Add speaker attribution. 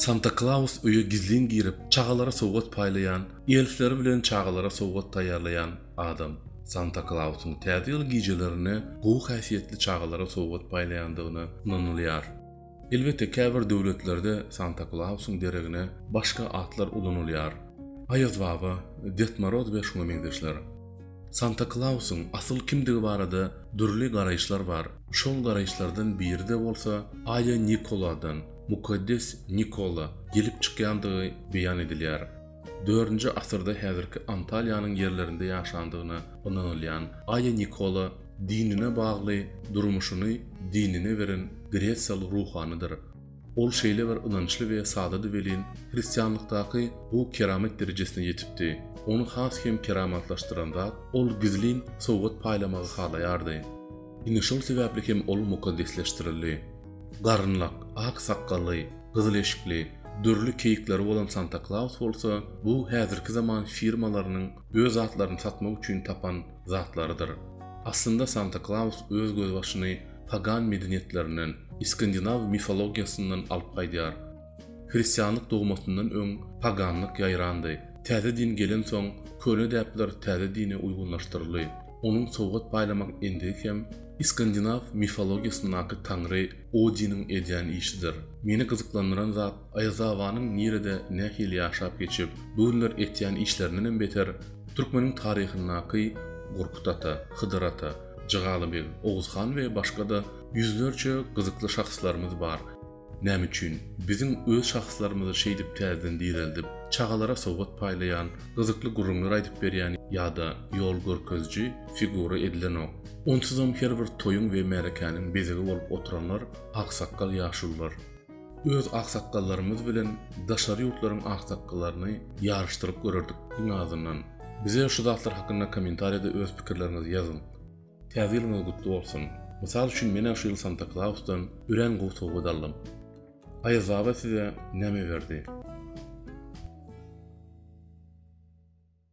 Speaker 1: Santa Claus öýe gizlin girip çagalara sowgat paýlayan, elfleri bilen çagalara sowgat taýýarlayan adam. Santa Claus'un täze ýyl gijelerini gowy häsiýetli çagalara sowgat paýlaýandygyny inanylýar. Elbetde käbir döwletlerde Santa Claus'un deregine başga atlar ulanylýar. Aýaz baba, Det Moroz we şoňa meňzeşler. Santa Claus'un asyl kimdigi barada dürli garaýşlar bar. Şol garaýşlardan biri de bolsa Aya Nikola'dan, Mukaddes Nikola gelip çykýandygy beýan edilýär. 4-nji asyrda häzirki Antaliýanyň ýerlerinde ýaşandygyna inanylýan Aya Nikola dinine bagly durmuşyny dinine beren Gresiýaly ruhanydyr. Ol şeýle bir inançly we sada welin hristiýanlykdaky bu keramet derejesine ýetipdi. Onu has hem keramatlaşdyran zat ol gizlin sowgat paýlamagy halaýardy. Ine şol sebäpli hem ol mukaddesleşdirildi. Garynlak, ak sakkally, gyzyl eşikli, dürli keyikleri bolan Santa Claus bolsa, bu häzirki zaman firmalarynyň öz zatlaryny satmak üçin tapan zatlarydyr. Aslında Santa Claus öz gözbaşyny pagan medeniýetlerinden, İskandinaw mifologiýasyndan alyp gaýdýar. Hristiýanlyk dogmasyndan öň paganlyk ýaýrandy. Täze din gelen soň köne däpler täze dine uygunlaşdyryldy. Onuň sowgat paýlamak endigi hem İskandinaw mifologiýasyndaky taňry Odin'in edýän işidir. Meni gyzyklandyran zat Ayazawanyň nirede nähil ýaşap geçip, bu günler etýän işlerinden beter türkmeniň taryhyndaky Gorkut ata, Hydyr ata, Jygalybek, Oguzhan we başga da yüzlerce gyzykly şahslarymyz bar. Näme üçin bizim öz şahslarymyzy şeýdip täzeden direldip, çagalara sowgat paýlayan, gyzykly gurrunlar aýdyp berýän ýa-da ýol görkezji figura edilen o. Onsuzam her bir toyun we merekaniň bezegi bolup oturanlar aksakkal ýaşullar. Öz aksakkallarymyz bilen daşary ýurtlaryň aksakkalaryny ýarışdyryp görerdik iň azyndan. Bize şu zatlar hakynda kommentariýada öz pikirlerinizi ýazyň. Täze ýylyňyz gutly bolsun. Mysal üçin men şu ýyl Santa Claus'dan üren gowy sowgat aldym. Ayaz baba size näme berdi?